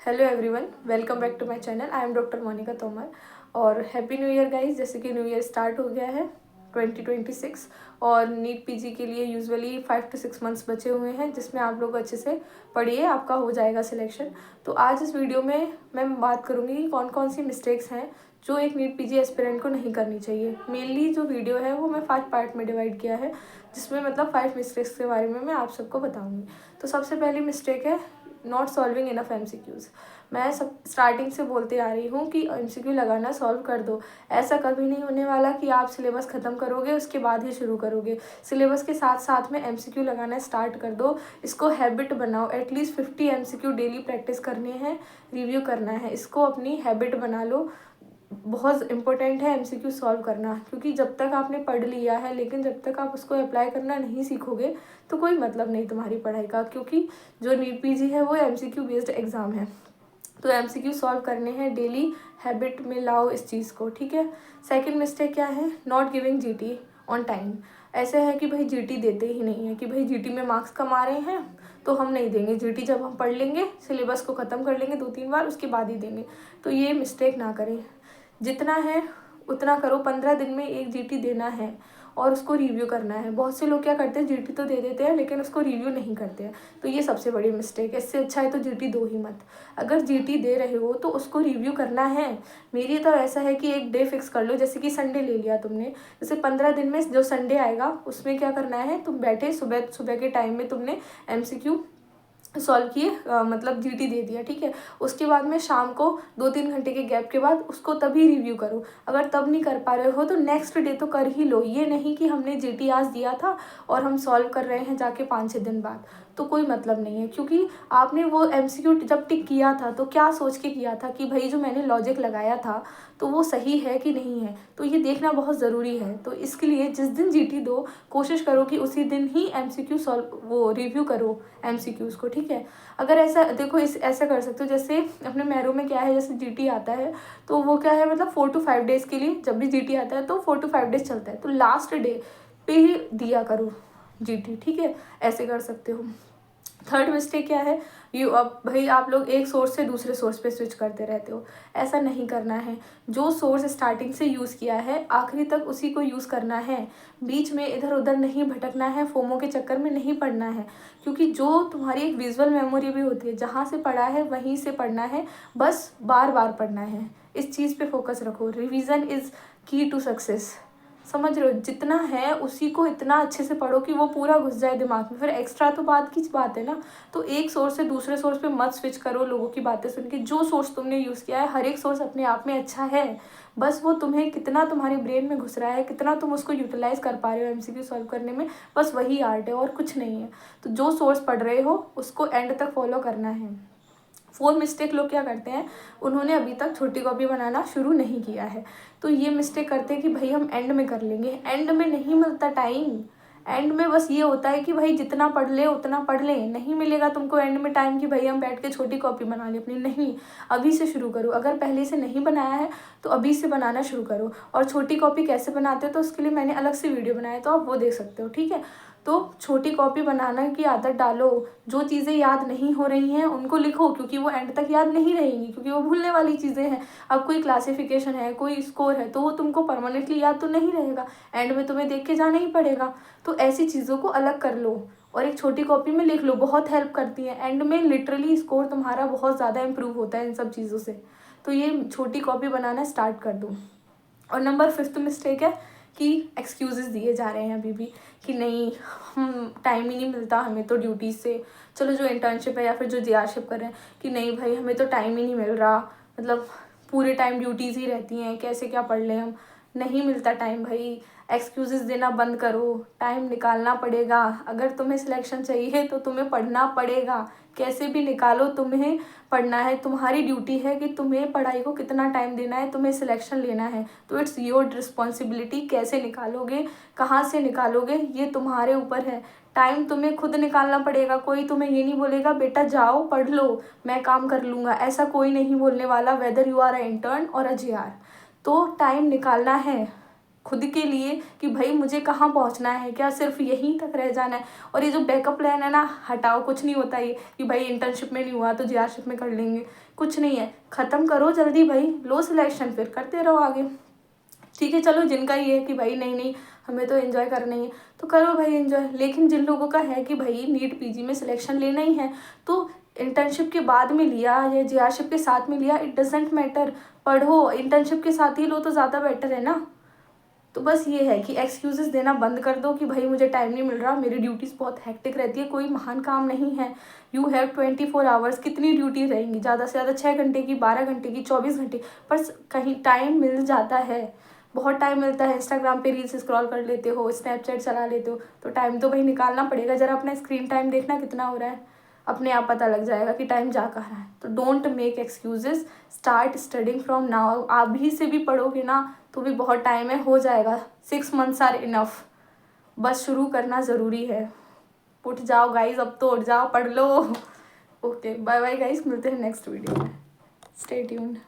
Hello everyone, welcome back to my channel. I am doctor Monika Tomar और happy new year guys. जैसे कि new year start हो गया है 2026 और नीट पीजी के लिए यूजुअली 5 to 6 मंथ्स बचे हुए हैं, जिसमें आप लोग अच्छे से पढ़िए, आपका हो जाएगा सिलेक्शन। तो आज इस वीडियो में मैं बात करूँगी कि कौन कौन सी मिस्टेक्स हैं जो एक नीट पीजी एस्पिरेंट को नहीं करनी चाहिए। मेनली जो वीडियो है वो मैं 5 पार्ट में डिवाइड किया है, जिसमें मतलब 5 मिस्टेक्स के बारे में मैं आप सबको बताऊँगी। तो सबसे पहली मिस्टेक है नॉट सॉल्विंग इनफ MCQs। मैं सब स्टार्टिंग से बोलते आ रही हूँ कि MCQ लगाना सॉल्व कर दो। ऐसा कभी नहीं होने वाला कि आप सिलेबस ख़त्म करोगे उसके बाद ही शुरू करोगे। सिलेबस के साथ साथ में MCQ लगाना स्टार्ट कर दो। इसको हैबिट बनाओ। एटलीस्ट 50 MCQ डेली प्रैक्टिस करने हैं, रिव्यू करना है। इसको अपनी हैबिट बना लो। बहुत इम्पोर्टेंट है MCQ सॉल्व करना, क्योंकि जब तक आपने पढ़ लिया है लेकिन जब तक आप उसको अप्लाई करना नहीं सीखोगे तो कोई मतलब नहीं तुम्हारी पढ़ाई का, क्योंकि जो नीट पीजी है वो MCQ बेस्ड एग्ज़ाम है। तो MCQ सॉल्व करने हैं डेली, हैबिट में लाओ इस चीज़ को, ठीक है। सेकंड मिस्टेक क्या है? Not giving GT on time. ऐसे है कि भाई GT देते ही नहीं है, कि भाई GT में मार्क्स कम आ रहे हैं तो हम नहीं देंगे GT। जब हम पढ़ लेंगे, सिलेबस को ख़त्म कर लेंगे 2-3 बार, उसके बाद ही देंगे। तो ये मिस्टेक ना करें। जितना है उतना करो। 15 दिन में एक GT देना है और उसको रिव्यू करना है। बहुत से लोग क्या करते हैं, GT तो दे देते हैं लेकिन उसको रिव्यू नहीं करते हैं। तो ये सबसे बड़ी मिस्टेक है। इससे अच्छा है तो GT दो ही मत। अगर GT दे रहे हो तो उसको रिव्यू करना है। मेरी तो ऐसा है कि एक डे फिक्स कर लो, जैसे कि संडे ले लिया तुमने। जैसे 15 दिन में जो संडे आएगा उसमें क्या करना है, तुम बैठे सुबह सुबह के टाइम में तुमने MCQ सॉल्व किए, मतलब GT दे दिया, ठीक है। उसके बाद में शाम को 2-3 घंटे के गैप के बाद उसको तभी रिव्यू करो। अगर तब नहीं कर पा रहे हो तो नेक्स्ट डे तो कर ही लो। ये नहीं कि हमने GT आज दिया था और हम सॉल्व कर रहे हैं जाके 5-6 दिन बाद, तो कोई मतलब नहीं है। क्योंकि आपने वो MCQ जब टिक किया था तो क्या सोच के किया था कि भाई जो मैंने लॉजिक लगाया था तो वो सही है कि नहीं है, तो ये देखना बहुत ज़रूरी है। तो इसके लिए जिस दिन GT दो, कोशिश करो कि उसी दिन ही MCQ सॉल्व वो रिव्यू करो MCQs को, ठीक है। अगर ऐसा देखो, इस ऐसा कर सकते हो, जैसे अपने मैरो में क्या है, जैसे GT आता है तो वो क्या है, मतलब 4 to 5 डेज़ के लिए, जब भी GT आता है तो 4 to 5 डेज़ चलता है, तो लास्ट डे पे ही दिया करो GT, ठीक है। ऐसे कर सकते हो। थर्ड मिस्टेक क्या है, अब भाई आप लोग एक सोर्स से दूसरे सोर्स पे स्विच करते रहते हो। ऐसा नहीं करना है। जो सोर्स स्टार्टिंग से यूज़ किया है आखिरी तक उसी को यूज़ करना है। बीच में इधर उधर नहीं भटकना है, फोमो के चक्कर में नहीं पढ़ना है। क्योंकि जो तुम्हारी एक विजुअल मेमोरी भी होती है, जहाँ से पढ़ा है वहीं से पढ़ना है, बस बार बार पढ़ना है। इस चीज़ पे फोकस रखो। रिवीजन इज़ की टू सक्सेस। समझ रहे हो? जितना है उसी को इतना अच्छे से पढ़ो कि वो पूरा घुस जाए दिमाग में। फिर एक्स्ट्रा तो बात की बात है ना। तो एक सोर्स से दूसरे सोर्स पे मत स्विच करो लोगों की बातें सुन के। जो सोर्स तुमने यूज़ किया है, हर एक सोर्स अपने आप में अच्छा है, बस वो तुम्हें कितना तुम्हारे ब्रेन में घुस रहा है, कितना तुम उसको यूटिलाइज कर पा रहे हो MCQ सॉल्व करने में, बस वही आर्ट है और कुछ नहीं है। तो जो सोर्स पढ़ रहे हो उसको एंड तक फॉलो करना है। 4 मिस्टेक लोग क्या करते हैं, उन्होंने अभी तक छोटी कॉपी बनाना शुरू नहीं किया है। तो ये मिस्टेक करते हैं कि भाई हम एंड में कर लेंगे। एंड में नहीं मिलता टाइम। एंड में बस ये होता है कि भाई जितना पढ़ ले उतना पढ़ ले। नहीं मिलेगा तुमको एंड में टाइम कि भाई हम बैठ के छोटी कॉपी बना ले अपनी। नहीं, अभी से शुरू करो। अगर पहले से नहीं बनाया है तो अभी से बनाना शुरू करो। और छोटी कॉपी कैसे बनाते हो तो उसके लिए मैंने अलग से वीडियो बनाया, तो आप वो देख सकते हो, ठीक है। तो छोटी कॉपी बनाने की आदत डालो। जो चीज़ें याद नहीं हो रही हैं उनको लिखो, क्योंकि वो एंड तक याद नहीं रहेंगी, क्योंकि वो भूलने वाली चीज़ें हैं। अब कोई क्लासिफिकेशन है, कोई स्कोर है, तो वो तुमको परमानेंटली याद तो नहीं रहेगा, एंड में तुम्हें देख के जाना ही पड़ेगा। तो ऐसी चीज़ों को अलग कर लो और एक छोटी कॉपी में लिख लो, बहुत हेल्प करती है। एंड में लिटरली स्कोर तुम्हारा बहुत ज़्यादा इंप्रूव होता है इन सब चीज़ों से। तो ये छोटी कॉपी बनाना स्टार्ट कर दो। और नंबर 5th मिस्टेक है कि एक्सक्यूज़ेस दिए जा रहे हैं अभी भी, कि नहीं हम टाइम ही नहीं मिलता हमें तो ड्यूटीज़ से। चलो जो इंटर्नशिप है या फिर जो JRशिप कर रहे हैं कि नहीं भाई हमें तो टाइम ही नहीं मिल रहा, मतलब पूरे टाइम ड्यूटीज़ ही रहती हैं, कैसे क्या पढ़ लें हम। नहीं मिलता टाइम भाई। एक्सक्यूज़ेस देना बंद करो। टाइम निकालना पड़ेगा। अगर तुम्हें सिलेक्शन चाहिए तो तुम्हें पढ़ना पड़ेगा। कैसे भी निकालो, तुम्हें पढ़ना है। तुम्हारी ड्यूटी है कि तुम्हें पढ़ाई को कितना टाइम देना है, तुम्हें सिलेक्शन लेना है। तो इट्स योर रिस्पॉन्सिबिलिटी। कैसे निकालोगे, कहाँ से निकालोगे, ये तुम्हारे ऊपर है। टाइम तुम्हें खुद निकालना पड़ेगा। कोई तुम्हें ये नहीं बोलेगा बेटा जाओ पढ़ लो मैं काम कर लूँगा, ऐसा कोई नहीं बोलने वाला, whether you are a intern और अ JR। तो टाइम निकालना है, खुद के लिए कि भाई मुझे कहाँ पहुँचना है, क्या सिर्फ यहीं तक रह जाना है। और ये जो बैकअप प्लान है ना, हटाओ, कुछ नहीं होता ये कि भाई इंटर्नशिप में नहीं हुआ तो जीआरशिप में कर लेंगे, कुछ नहीं है। ख़त्म करो जल्दी भाई, लो सिलेक्शन, फिर करते रहो आगे। ठीक है, चलो जिनका ये है कि भाई नहीं नहीं हमें तो एंजॉय करना ही है तो करो भाई एंजॉय। लेकिन जिन लोगों का है कि भाई नीट पीजी में सिलेक्शन लेना ही है तो इंटर्नशिप के बाद में लिया या जीआरशिप के साथ में लिया, इट डजेंट मैटर, पढ़ो, इंटर्नशिप के साथ ही लो तो ज़्यादा बेटर है ना। तो बस ये है कि एक्सक्यूजेस देना बंद कर दो कि भाई मुझे टाइम नहीं मिल रहा, मेरी ड्यूटीज़ बहुत हेक्टिक रहती है। कोई महान काम नहीं है, यू हैव 24 आवर्स, कितनी ड्यूटी रहेंगी, ज़्यादा से ज़्यादा 6 घंटे की, 12 घंटे की, 24 घंटे, पर कहीं टाइम मिल जाता है, बहुत टाइम मिलता है। इंस्टाग्राम पे रील्स स्क्रॉल कर लेते हो, स्नैपचैट चला लेते हो, तो टाइम तो भाई निकालना पड़ेगा। ज़रा अपना स्क्रीन टाइम देखना कितना हो रहा है, अपने आप पता लग जाएगा कि टाइम जा कहाँ है। तो don't make excuses, start studying from now. अभी से भी पढ़ोगे ना तो भी बहुत टाइम है, हो जाएगा, 6 मंथ्स आर इनफ। बस शुरू करना ज़रूरी है। उठ जाओ गाइज, अब तो उठ जाओ, पढ़ लो। ओके, बाय बाय गाइज, मिलते हैं नेक्स्ट वीडियो में, स्टे ट्यून्ड।